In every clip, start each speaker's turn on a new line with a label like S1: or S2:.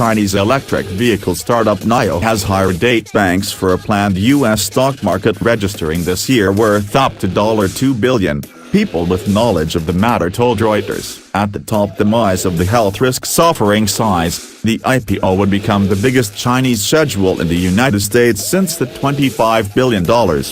S1: Chinese electric vehicle startup NIO has hired 8 banks for a planned U.S. stock market registering this year worth up to $2 billion. People with knowledge of the matter told Reuters, at the top demise of the health risks offering size, the IPO would become the biggest Chinese schedule in the United States since the $25 billion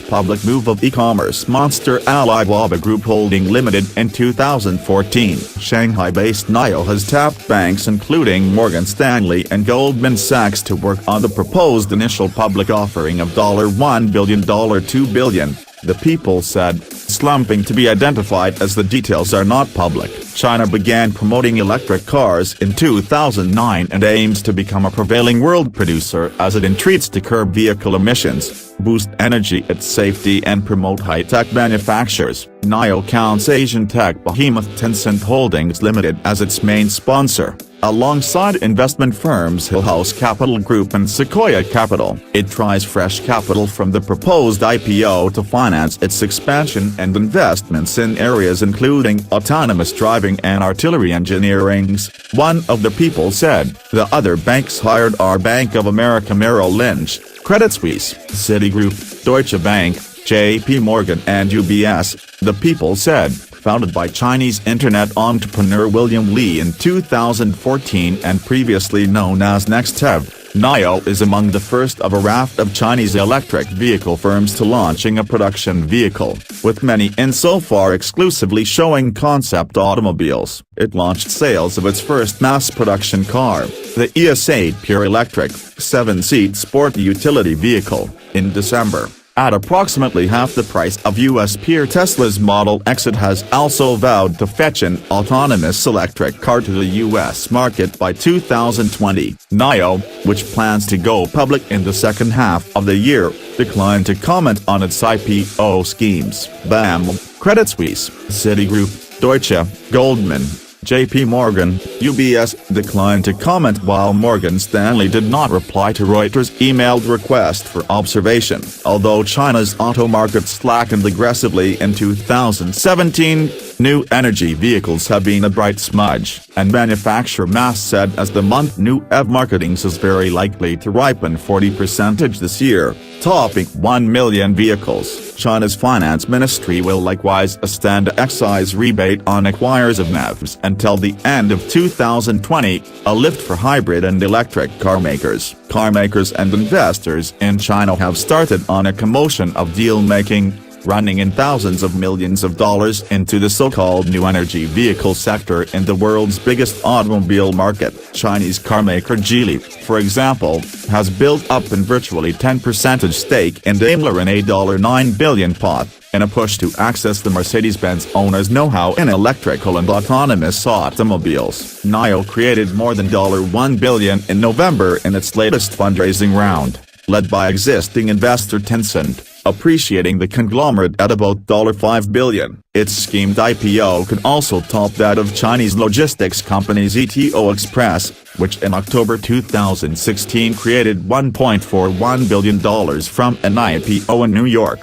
S1: public move of e-commerce monster Alibaba Group Holding Limited in 2014. Shanghai-based NIO has tapped banks including Morgan Stanley and Goldman Sachs to work on the proposed initial public offering of $1 billion $2 billion. The People said, slumping to be identified as the details are not public. China began promoting electric cars in 2009 and aims to become a prevailing world producer as it entreats to curb vehicle emissions, boost energy safety and promote high-tech manufacturers. NIO counts Asian tech behemoth Tencent Holdings Limited as its main sponsor, alongside investment firms Hillhouse Capital Group and Sequoia Capital. It tries fresh capital from the proposed IPO to finance its expansion and investments in areas including autonomous driving and artillery engineering. One of the People said. The other banks hired are Bank of America Merrill Lynch, Credit Suisse, Citigroup, Deutsche Bank, JP Morgan and UBS, the People said. Founded by Chinese internet entrepreneur William Li in 2014 and previously known as Nextev, NIO is among the first of a raft of Chinese electric vehicle firms to launching a production vehicle, with many so far exclusively showing concept automobiles. It launched sales of its first mass production car, the ES8 Pure Electric, 7-seat sport utility vehicle, in December. At approximately half the price of U.S. peer Tesla's Model X, it has also vowed to fetch an autonomous electric car to the U.S. market by 2020. NIO, which plans to go public in the second half of the year, declined to comment on its IPO schemes. BAM, Credit Suisse, Citigroup, Deutsche, Goldman, JP Morgan, UBS declined to comment, while Morgan Stanley did not reply to Reuters' emailed request for observation. Although China's auto market slackened aggressively in 2017, new energy vehicles have been a bright smudge, and manufacturer Mass said as the month new EV marketing is very likely to ripen 40% this year, topping 1 million vehicles. China's finance ministry will likewise extend the excise rebate on acquirers of NEVs until the end of 2020, a lift for hybrid and electric car makers. Car makers and investors in China have started on a commotion of deal-making, running in thousands of millions of dollars into the so-called new energy vehicle sector in the world's biggest automobile market. Chinese carmaker Geely, for example, has built up an virtually 10% stake in Daimler in a $9 billion pot, in a push to access the Mercedes-Benz owner's know-how in electrical and autonomous automobiles. NIO created more than $1 billion in November in its latest fundraising round, led by existing investor Tencent, appreciating the conglomerate at about $5 billion. Its schemed IPO could also top that of Chinese logistics company ZTO Express, which in October 2016 created $1.41 billion from an IPO in New York.